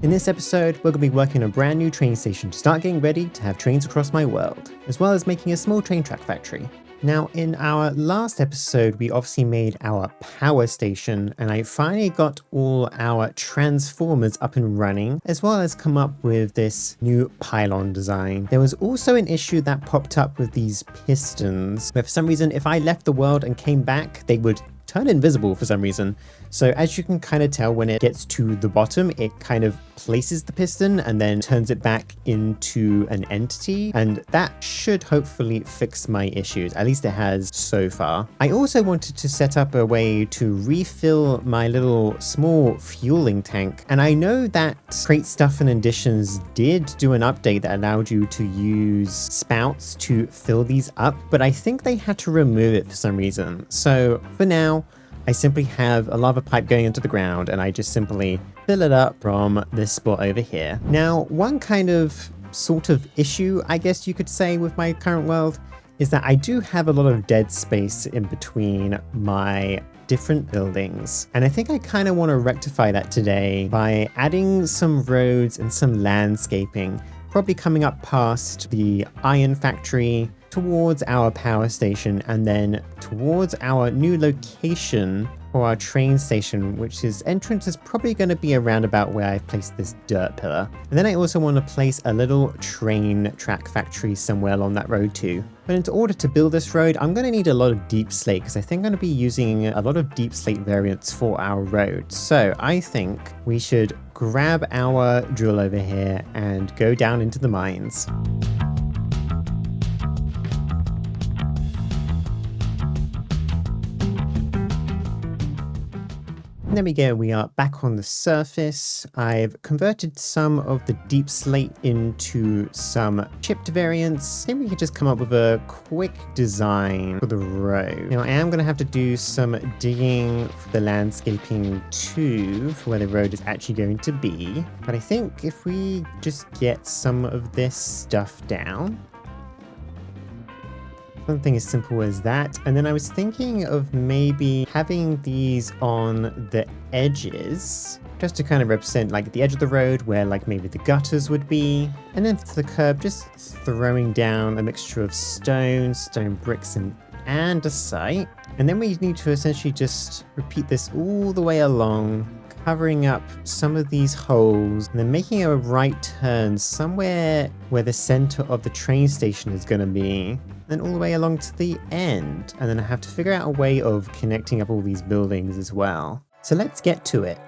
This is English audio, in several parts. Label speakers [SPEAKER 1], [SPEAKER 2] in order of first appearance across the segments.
[SPEAKER 1] In this episode, we're going to be working on a brand new train station to start getting ready to have trains across my world, as well as making a small train track factory. Now, in our last episode, we obviously made our power station, and I finally got all our transformers up and running, as well as come up with this new pylon design. There was also an issue that popped up with these pistons, where for some reason, if I left the world and came back, they would turn invisible for some reason. So as you can kind of tell, when it gets to the bottom, it kind of places the piston and then turns it back into an entity, and that should hopefully fix my issues. At least it has so far. I also wanted to set up a way to refill my little small fueling tank, and I know that Crate Stuff and Additions did do an update that allowed you to use spouts to fill these up, but I think they had to remove it for some reason. So for now, I simply have a lava pipe going into the ground, and I just simply fill it up from this spot over here. Now, one kind of sort of issue, I guess you could say, with my current world is that I do have a lot of dead space in between my different buildings. And I think I kind of want to rectify that today by adding some roads and some landscaping, probably coming up past the iron factory, towards our power station, and then towards our new location for our train station, which is entrance is probably going to be around about where I've placed this dirt pillar. And then I also want to place a little train track factory somewhere along that road too. But in order to build this road, I'm going to need a lot of deep slate, because I think I'm going to be using a lot of deep slate variants for our road. So I think we should grab our drill over here and go down into the mines. There we go, we are back on the surface. I've converted some of the deep slate into some chipped variants. Maybe we could just come up with a quick design for the road. Now I am going to have to do some digging for the landscaping too, for where the road is actually going to be. But I think if we just get some of this stuff down, something as simple as that. And then I was thinking of maybe having these on the edges, just to kind of represent like the edge of the road where like maybe the gutters would be. And then for the curb, just throwing down a mixture of stone bricks, and andesite. And then we need to essentially just repeat this all the way along, covering up some of these holes, and then making a right turn somewhere where the center of the train station is going to be, then all the way along to the end. And then I have to figure out a way of connecting up all these buildings as well. So let's get to it.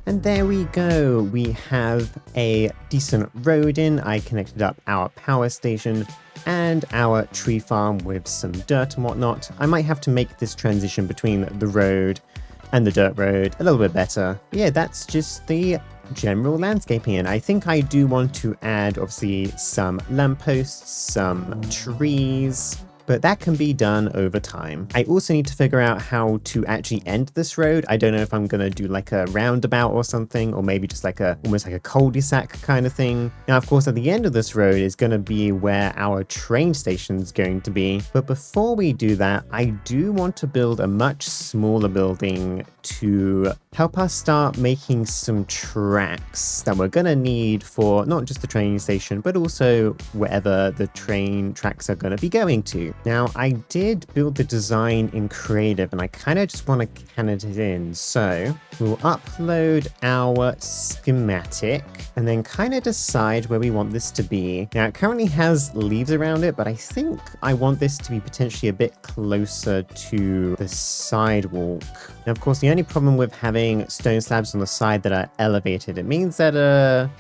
[SPEAKER 1] And there we go, we have a decent road in. I connected up our power station and our tree farm with some dirt and whatnot. I might have to make this transition between the road and the dirt road a little bit better. But yeah, that's just the general landscaping, and I think I do want to add obviously some lampposts, some trees, but that can be done over time. I also need to figure out how to actually end this road. I don't know if I'm gonna do like a roundabout or something, or maybe just like almost like a cul-de-sac kind of thing. Now, of course, at the end of this road is gonna be where our train station is going to be. But before we do that, I do want to build a much smaller building to help us start making some tracks that we're gonna need for not just the train station, but also wherever the train tracks are gonna be going to. Now, I did build the design in Creative, and I kind of just want to can it in. So we'll upload our schematic and then kind of decide where we want this to be. Now, it currently has leaves around it, but I think I want this to be potentially a bit closer to the sidewalk. Now, of course, the only problem with having stone slabs on the side that are elevated, it means that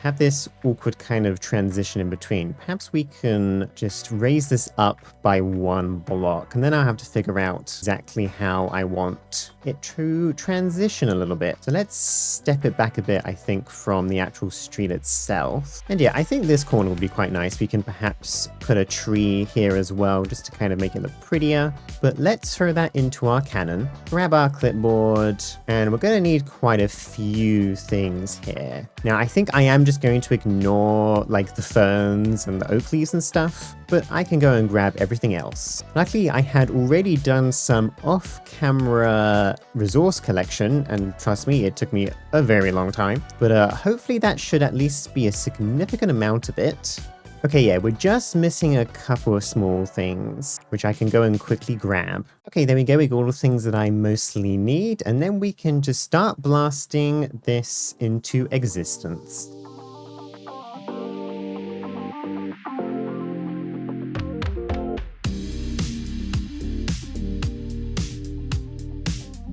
[SPEAKER 1] have this awkward kind of transition in between. Perhaps we can just raise this up by 1 one block, and then I'll have to figure out exactly how I want it to transition a little bit. So let's step it back a bit, I think, from the actual street itself. And yeah, I think this corner will be quite nice. We can perhaps put a tree here as well, just to kind of make it look prettier. But let's throw that into our cannon, grab our clipboard, and we're going to need quite a few things here. Now, I think I am just going to ignore like the ferns and the oak leaves and stuff, but I can go and grab everything else. Luckily, I had already done some off-camera resource collection, and trust me, it took me a very long time, but hopefully that should at least be a significant amount of it. Okay, yeah, we're just missing a couple of small things, which I can go and quickly grab. Okay, there we go, we got all the things that I mostly need, and then we can just start blasting this into existence.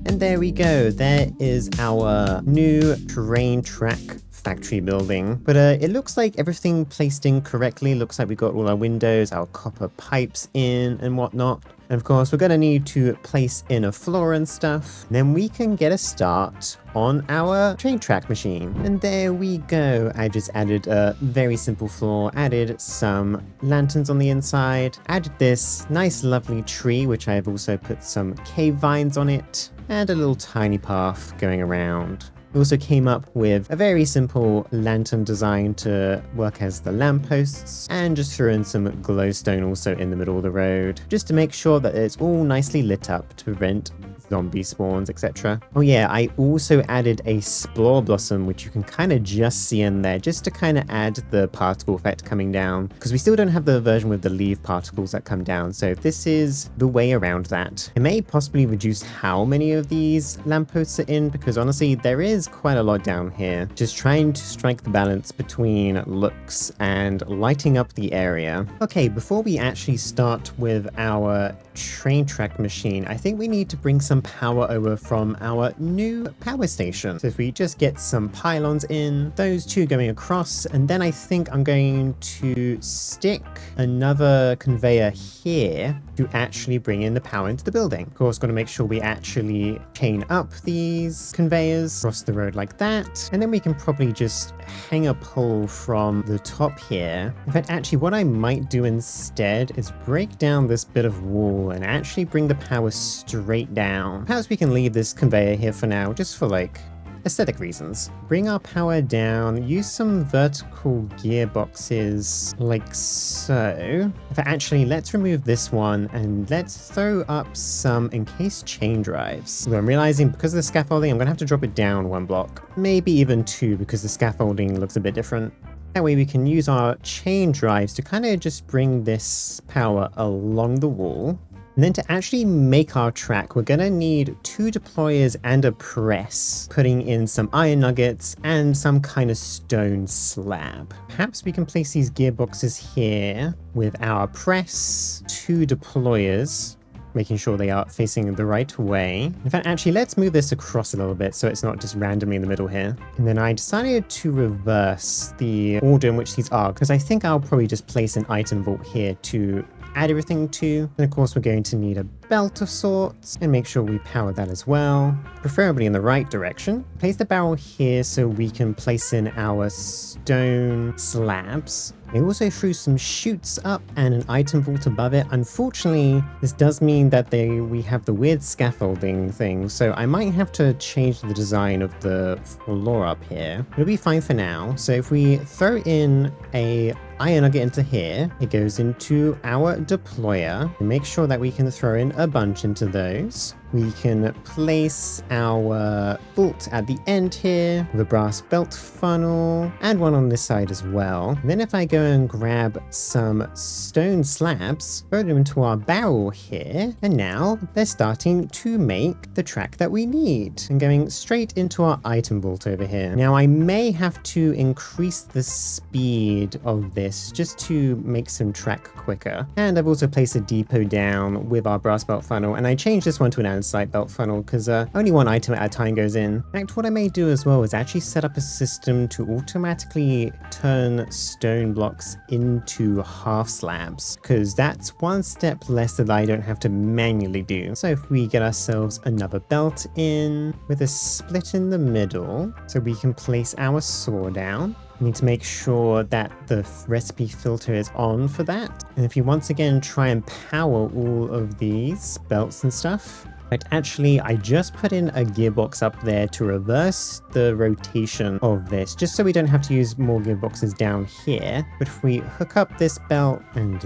[SPEAKER 1] And there we go, there is our new train track factory building. But it looks like everything placed in correctly. Looks like we got all our windows, our copper pipes in and whatnot. And of course, we're going to need to place in a floor and stuff. Then we can get a start on our train track machine. And there we go. I just added a very simple floor, added some lanterns on the inside, added this nice lovely tree, which I've also put some cave vines on it, and a little tiny path going around. We also came up with a very simple lantern design to work as the lampposts, and just threw in some glowstone also in the middle of the road, just to make sure that it's all nicely lit up to prevent zombie spawns, etc. Oh yeah, I also added a spore blossom, which you can kind of just see in there, just to kind of add the particle effect coming down, because we still don't have the version with the leaf particles that come down, so this is the way around that. It may possibly reduce how many of these lampposts are in, because honestly, there is quite a lot down here. Just trying to strike the balance between looks and lighting up the area. Okay, before we actually start with our train track machine, I think we need to bring some power over from our new power station. So if we just get some pylons in, those two going across, and then I think I'm going to stick another conveyor here to actually bring in the power into the building. Of course, got to make sure we actually chain up these conveyors across the road like that, and then we can probably just hang a pole from the top here. In fact, actually what I might do instead is break down this bit of wall and actually bring the power straight down. Perhaps we can leave this conveyor here for now, just for like aesthetic reasons. Bring our power down, use some vertical gearboxes like so. But actually, let's remove this one and let's throw up some encased chain drives. So I'm realizing because of the scaffolding, I'm gonna have to drop it down one block, maybe even two, because the scaffolding looks a bit different. That way we can use our chain drives to kind of just bring this power along the wall. And then to actually make our track, we're going to need 2 deployers and a press, putting in some iron nuggets and some kind of stone slab. Perhaps we can place these gearboxes here with our press, 2 deployers, making sure they are facing the right way. In fact, actually, let's move this across a little bit so it's not just randomly in the middle here. And then I decided to reverse the order in which these are, because I think I'll probably just place an item vault here to add everything to. And of course, we're going to need a belt of sorts, and make sure we power that as well, preferably in the right direction. Place the barrel here so we can place in our stone slabs. I also threw some chutes up and an item vault above it. Unfortunately, this does mean that we have the weird scaffolding thing, so I might have to change the design of the floor up here. It'll be fine for now. So if we throw in a iron nugget into here, it goes into our deployer, and make sure that we can throw in a bunch into those. We can place our vault at the end here with a brass belt funnel and one on this side as well. And then if I go and grab some stone slabs, throw them into our barrel here, and now they're starting to make the track that we need and going straight into our item vault over here. Now I may have to increase the speed of this just to make some track quicker. And I've also placed a depot down with our brass belt funnel, and I changed this one to an andesite belt funnel because only one item at a time goes in. In fact, what I may do as well is actually set up a system to automatically turn stone blocks into half slabs, because that's one step less that I don't have to manually do. So if we get ourselves another belt in with a split in the middle, so we can place our saw down. We need to make sure that the recipe filter is on for that. And if you once again try and power all of these belts and stuff, right, actually, I just put in a gearbox up there to reverse the rotation of this, just so we don't have to use more gearboxes down here. But if we hook up this belt, and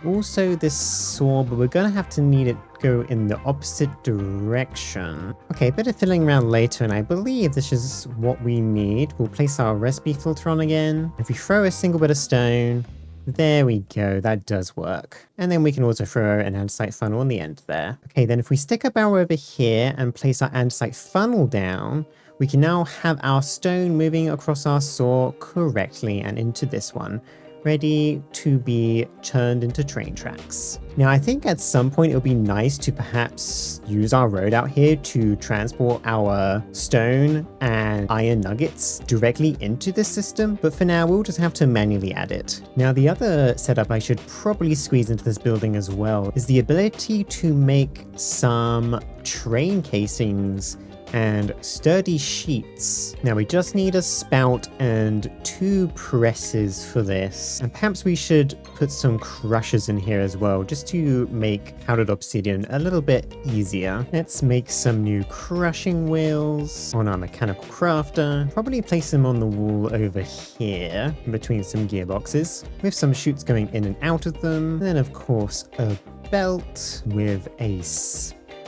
[SPEAKER 1] also this saw, but we're gonna have to need it go in the opposite direction. Okay, a bit of fiddling around later, and I believe this is what we need. We'll place our recipe filter on again. If we throw a single bit of stone, there we go, that does work. And then we can also throw an andesite funnel on the end there. Okay, then if we stick a barrel over here and place our andesite funnel down, we can now have our stone moving across our saw correctly and into this one, ready to be turned into train tracks. Now, I think at some point it would be nice to perhaps use our road out here to transport our stone and iron nuggets directly into this system, but for now we'll just have to manually add it. Now, the other setup I should probably squeeze into this building as well is the ability to make some train casings and sturdy sheets. Now we just need a spout and 2 presses for this, and perhaps we should put some crushers in here as well, just to make powdered obsidian a little bit easier. Let's make some new crushing wheels on our mechanical crafter, probably place them on the wall over here in between some gearboxes with some chutes going in and out of them. And then of course a belt with a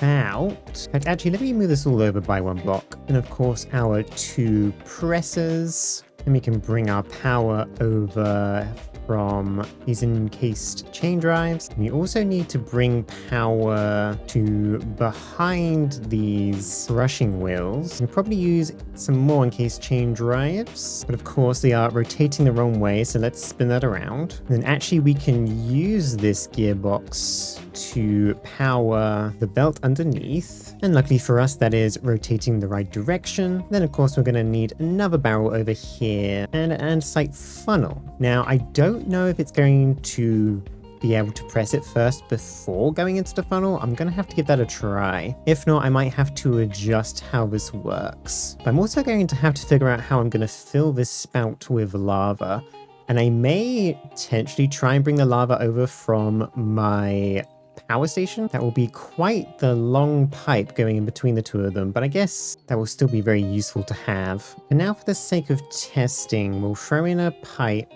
[SPEAKER 1] out. Actually, let me move this all over by 1 block. And of course, our 2 presses. And we can bring our power over from these encased chain drives. We also need to bring power to behind these crushing wheels. We'll probably use some more encased chain drives, but of course they are rotating the wrong way, so let's spin that around. And then actually we can use this gearbox to power the belt underneath, and luckily for us that is rotating the right direction. Then of course we're going to need another barrel over here and an andesite funnel. Now I don't know if it's going to be able to press it first before going into the funnel. I'm going to have to give that a try. If not, I might have to adjust how this works. But I'm also going to have to figure out how I'm going to fill this spout with lava. And I may potentially try and bring the lava over from my power station. That will be quite the long pipe going in between the 2 of them, but I guess that will still be very useful to have. And now for the sake of testing, we'll throw in a pipe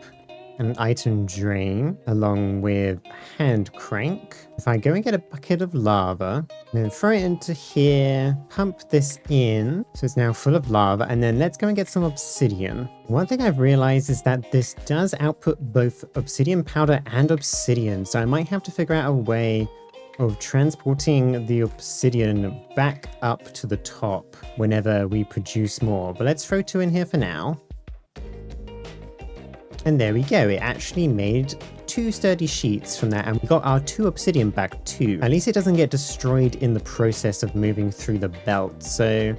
[SPEAKER 1] and an item drain along with a hand crank. If I go and get a bucket of lava, and then throw it into here, pump this in, so it's now full of lava, and then let's go and get some obsidian. One thing I've realized is that this does output both obsidian powder and obsidian, so I might have to figure out a way of transporting the obsidian back up to the top whenever we produce more. But let's throw 2 in here for now. And there we go, it actually made 2 sturdy sheets from that, and we got our 2 obsidian back too. At least it doesn't get destroyed in the process of moving through the belt, so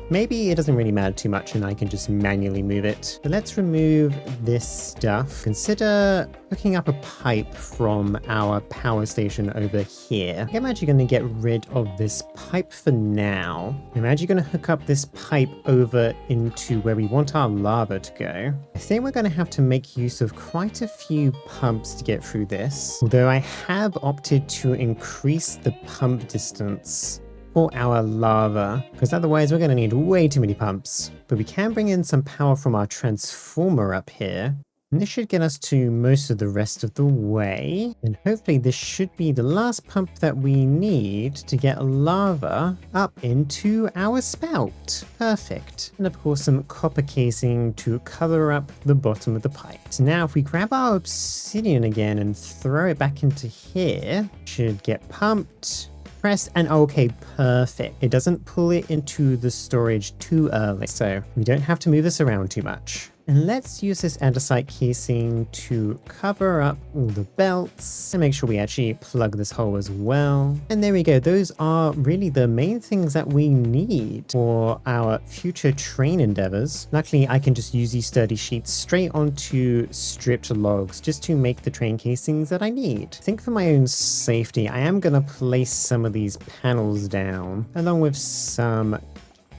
[SPEAKER 1] maybe it doesn't really matter too much and I can just manually move it. But let's remove this stuff. Consider hooking up a pipe from our power station over here. I'm actually going to get rid of this pipe for now. I'm actually going to hook up this pipe over into where we want our lava to go. I think we're going to have to make use of quite a few pumps to get through this, although I have opted to increase the pump distance for our lava, because otherwise we're going to need way too many pumps. But we can bring in some power from our transformer up here, and this should get us to most of the rest of the way. And hopefully this should be the last pump that we need to get lava up into our spout. Perfect. And of course some copper casing to cover up the bottom of the pipe. So now if we grab our obsidian again and throw it back into here, should get pumped. Press, and okay, perfect. It doesn't pull it into the storage too early, so we don't have to move this around too much. And let's use this andesite casing to cover up all the belts and make sure we actually plug this hole as well. And there we go. Those are really the main things that we need for our future train endeavors. Luckily, I can just use these sturdy sheets straight onto stripped logs just to make the train casings that I need. I think for my own safety, I am going to place some of these panels down along with some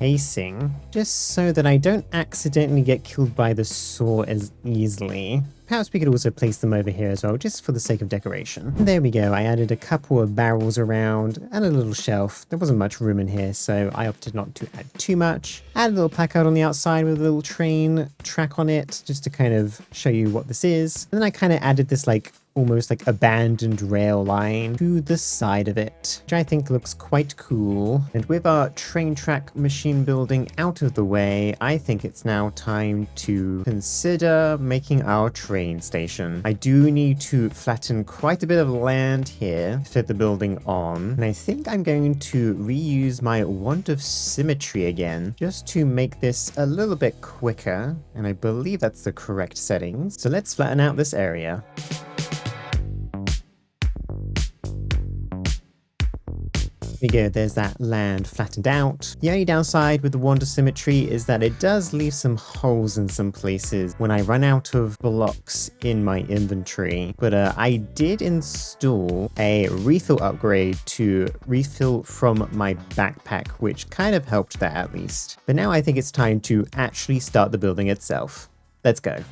[SPEAKER 1] casing, just so that I don't accidentally get killed by the saw as easily. Perhaps we could also place them over here as well, just for the sake of decoration. And there we go. I added a couple of barrels around and a little shelf. There wasn't much room in here, so I opted not to add too much. Add a little placard on the outside with a little train track on it, just to kind of show you what this is. And then I kind of added this almost like abandoned rail line to the side of it, which I think looks quite cool. And with our train track machine building out of the way, I think it's now time to consider making our train station. I do need to flatten quite a bit of land here to fit the building on, and I think I'm going to reuse my wand of symmetry again, just to make this a little bit quicker, and I believe that's the correct settings. So let's flatten out this area. There we go, there's that land flattened out. The only downside with the wand of symmetry is that it does leave some holes in some places when I run out of blocks in my inventory. But I did install a refill upgrade to refill from my backpack, which kind of helped that at least. But now I think it's time to actually start the building itself. Let's go.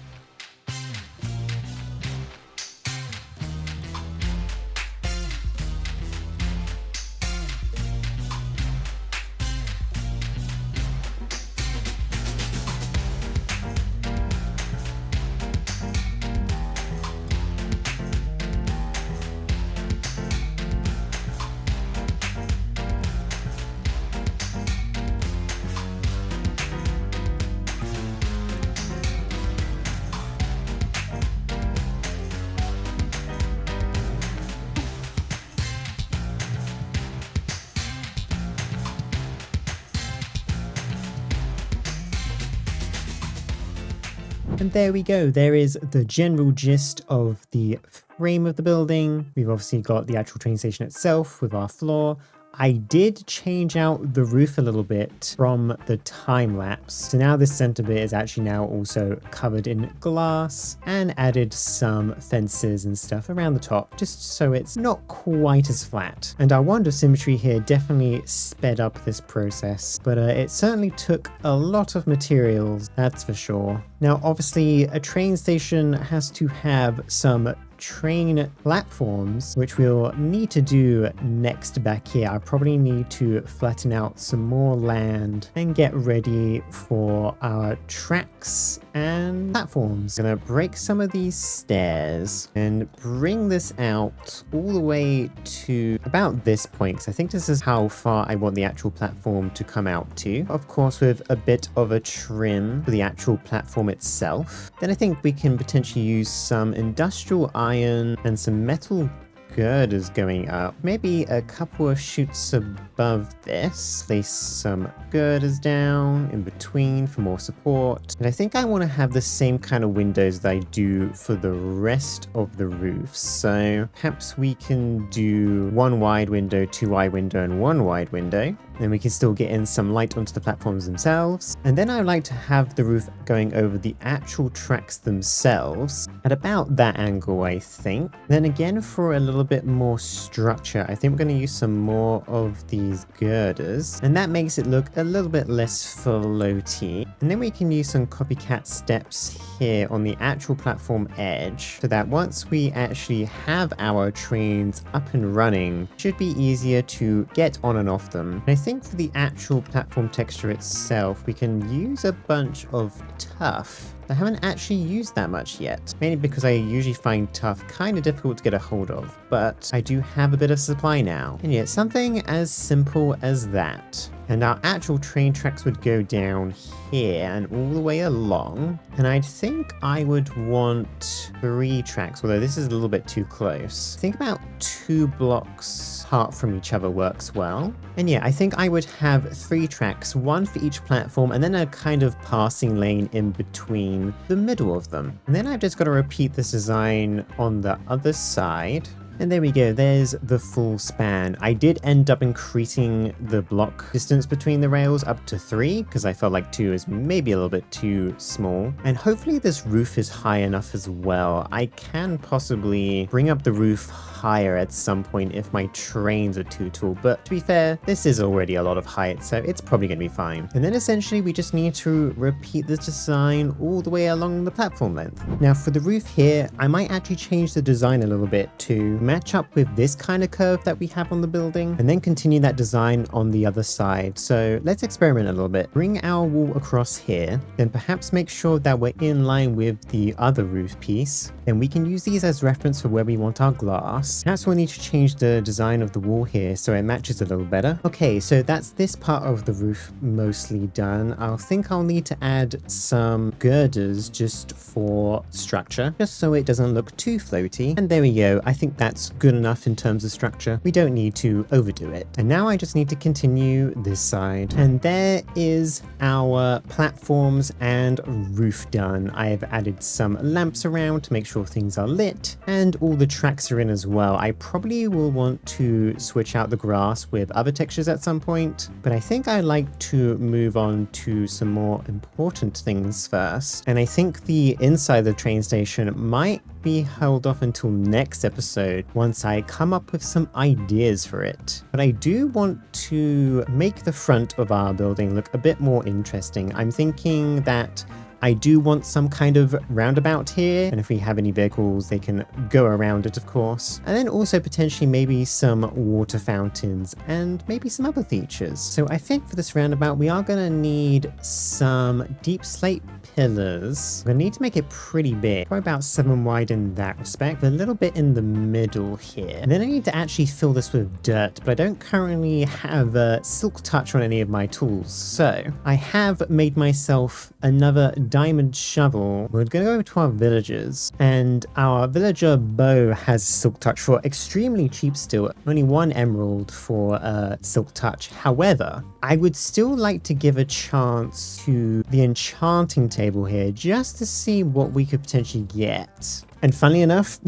[SPEAKER 1] And there we go. There is the general gist of the frame of the building. We've obviously got the actual train station itself with our floor. I did change out the roof a little bit from the time lapse. So now this center bit is actually now also covered in glass, and added some fences and stuff around the top, just so it's not quite as flat. And our wand of symmetry here definitely sped up this process, but it certainly took a lot of materials, that's for sure. Now, obviously, a train station has to have some train platforms, which we'll need to do next back here. I probably need to flatten out some more land and get ready for our tracks and platforms. I'm gonna break some of these stairs and bring this out all the way to about this point, because I think this is how far I want the actual platform to come out to. Of course, with a bit of a trim for the actual platform itself. Then I think we can potentially use some industrial iron and some metal girders going up. Maybe a couple of chutes above this. Place some girders down in between for more support. And I think I want to have the same kind of windows that I do for the rest of the roof. So perhaps we can do one wide window, two wide window, and one wide window. Then we can still get in some light onto the platforms themselves. And then I would like to have the roof going over the actual tracks themselves at about that angle, I think. Then again, for a little bit more structure, I think we're going to use some more of these girders, and that makes it look a little bit less floaty. And then we can use some copycat steps here on the actual platform edge, so that once we actually have our trains up and running, it should be easier to get on and off them. And I think for the actual platform texture itself, we can use a bunch of tuff. I haven't actually used that much yet, mainly because I usually find tuff kind of difficult to get a hold of, but I do have a bit of supply now. And yet something as simple as that And our actual train tracks would go down here and all the way along. And I think I would want 3 tracks, although this is a little bit too close. I think about 2 blocks apart from each other works well. And yeah, I think I would have 3 tracks, 1 for each platform, and then a kind of passing lane in between the middle of them. And then I've just got to repeat this design on the other side. And there we go, there's the full span. I did end up increasing the block distance between the rails up to 3, because I felt like 2 is maybe a little bit too small. And hopefully this roof is high enough as well. I can possibly bring up the roof higher at some point if my trains are too tall, but to be fair, this is already a lot of height, so it's probably going to be fine. And then essentially we just need to repeat this design all the way along the platform length. Now for the roof here, I might actually change the design a little bit to match up with this kind of curve that we have on the building, and then continue that design on the other side. So let's experiment a little bit. Bring our wall across here, then perhaps make sure that we're in line with the other roof piece. Then we can use these as reference for where we want our glass. Perhaps we'll need to change the design of the wall here so it matches a little better. Okay, so that's this part of the roof mostly done. I think I'll need to add some girders just for structure, just so it doesn't look too floaty. And there we go. I think that's good enough in terms of structure. We don't need to overdo it. And now I just need to continue this side. And there is our platforms and roof done. I've added some lamps around to make sure things are lit, and all the tracks are in as well. I probably will want to switch out the grass with other textures at some point, but I think I like to move on to some more important things first. And I think the inside of the train station might be held off until next episode once I come up with some ideas for it. But I do want to make the front of our building look a bit more interesting. I'm thinking that I do want some kind of roundabout here, and if we have any vehicles, they can go around it, of course. And then also potentially maybe some water fountains and maybe some other features. So I think for this roundabout, we are going to need some deep slate pillars. We're going to need to make it pretty big, probably about 7 wide in that respect, a little bit in the middle here. And then I need to actually fill this with dirt, but I don't currently have a silk touch on any of my tools. So I have made myself another diamond shovel. We're going to go over to our villagers, and our villager bow has silk touch for extremely cheap still, only 1 emerald for silk touch. However, I would still like to give a chance to the enchanting table here just to see what we could potentially get. And funnily enough,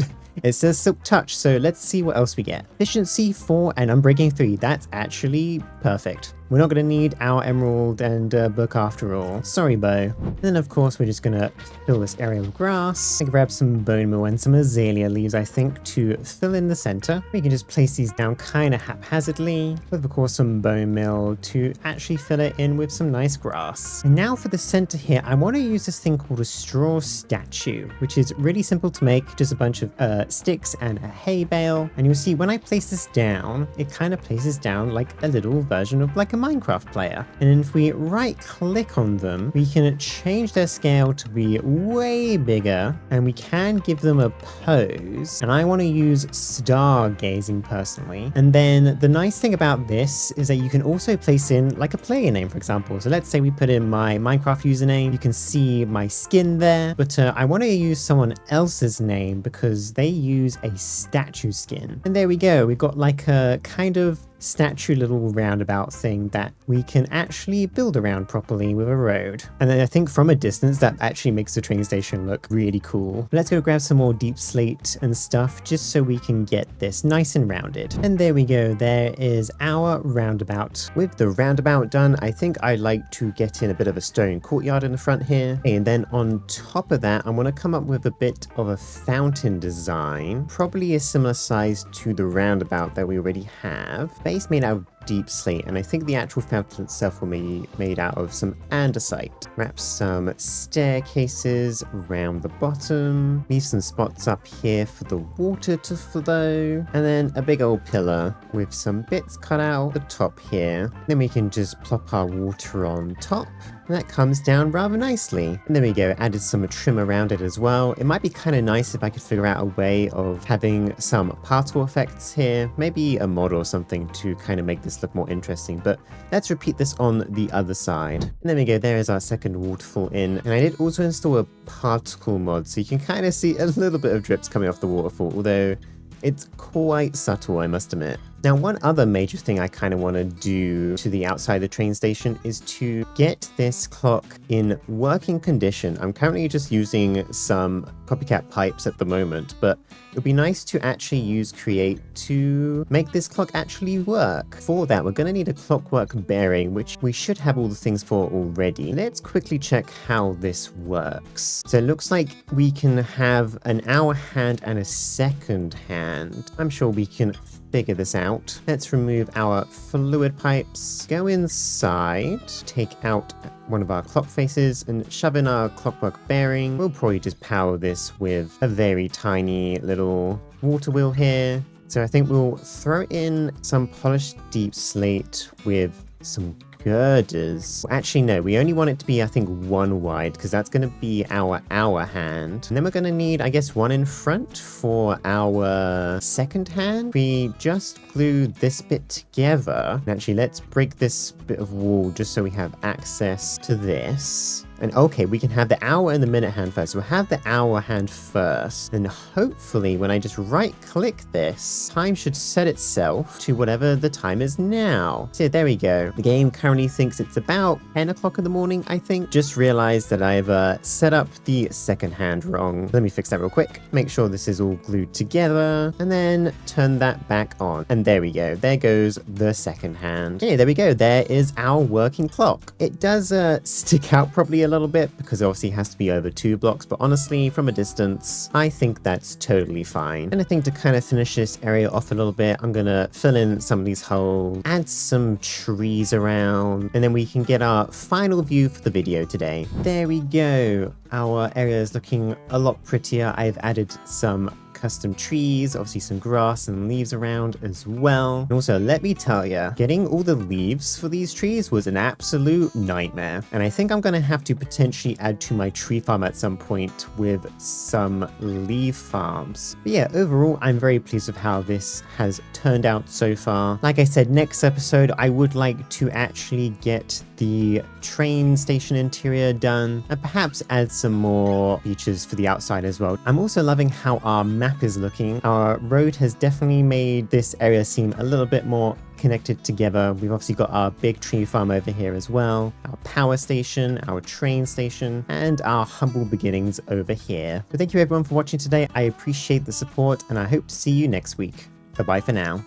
[SPEAKER 1] it says silk touch, so let's see what else we get. Efficiency 4 and unbreaking 3. That's actually perfect. We're not going to need our emerald and book after all. Sorry, bow. And then, of course, we're just going to fill this area with grass and grab some bone meal and some azalea leaves, I think, to fill in the center. We can just place these down kind of haphazardly with, of course, some bone meal to actually fill it in with some nice grass. And now for the center here, I want to use this thing called a straw statue, which is really simple to make. Just a bunch of sticks and a hay bale. And you'll see when I place this down, it kind of places down like a little version of like a Minecraft player. And if we right click on them, we can change their scale to be way bigger, and we can give them a pose. And I want to use stargazing personally. And then the nice thing about this is that you can also place in like a player name, for example. So let's say we put in my Minecraft username. You can see my skin there, but I want to use someone else's name because they use a statue skin. And there we go. We've got like a kind of statue little roundabout thing that we can actually build around properly with a road. And then I think from a distance that actually makes the train station look really cool. Let's go grab some more deep slate and stuff just so we can get this nice and rounded. And there we go, there is our roundabout. With the roundabout done, I think I like to get in a bit of a stone courtyard in the front here. And then on top of that, I'm going to come up with a bit of a fountain design, probably a similar size to the roundabout that we already have. Base made out of deep slate, and I think the actual fountain itself will be made out of some andesite. Wrap some staircases around the bottom, leave some spots up here for the water to flow, and then a big old pillar with some bits cut out the top here. Then we can just plop our water on top. And that comes down rather nicely. And there we go, added some trim around it as well. It might be kind of nice if I could figure out a way of having some particle effects here, maybe a mod or something to kind of make this this look more interesting. But let's repeat this on the other side. And there we go, there is our second waterfall in. And I did also install a particle mod, so you can kind of see a little bit of drips coming off the waterfall, although it's quite subtle, I must admit. Now, one other major thing I kind of want to do to the outside of the train station is to get this clock in working condition. I'm currently just using some copycat pipes at the moment, but it would be nice to actually use Create to make this clock actually work. For that, we're going to need a clockwork bearing, which we should have all the things for already. Let's quickly check how this works. So it looks like we can have an hour hand and a second hand. I'm sure we can figure this out. Let's remove our fluid pipes, go inside, take out one of our clock faces and shove in our clockwork bearing. We'll probably just power this with a very tiny little water wheel here. So I think we'll throw in some polished deep slate with some girders. Actually, no, we only want it to be, I think, one wide, because that's going to be our hour hand. And then we're going to need, I guess, one in front for our second hand. We just glue this bit together. And actually, let's break this bit of wall just so we have access to this. And okay, we can have the hour and the minute hand first. So we'll have the hour hand first. And hopefully when I just right click this, time should set itself to whatever the time is now. So there we go. The game currently thinks it's about 10 o'clock in the morning, I think. Just realized that I've set up the second hand wrong. Let me fix that real quick. Make sure this is all glued together and then turn that back on. And there we go. There goes the second hand. Okay, there we go. There is our working clock. It does stick out probably a little bit because it obviously has to be over 2 blocks, but honestly from a distance I think that's totally fine. And I think to kind of finish this area off a little bit, I'm gonna fill in some of these holes, add some trees around, and then we can get our final view for the video today. There we go. Our area is looking a lot prettier. I've added some custom trees, obviously some grass and leaves around as well. And also, let me tell you, getting all the leaves for these trees was an absolute nightmare. And I think I'm going to have to potentially add to my tree farm at some point with some leaf farms. But yeah, overall, I'm very pleased with how this has turned out so far. Like I said, next episode, I would like to actually get the train station interior done and perhaps add some more features for the outside as well. I'm also loving how our map is looking. Our road has definitely made this area seem a little bit more connected together. We've obviously got our big tree farm over here as well, our power station, our train station, and our humble beginnings over here. But thank you everyone for watching today. I appreciate the support and I hope to see you next week. Bye bye for now.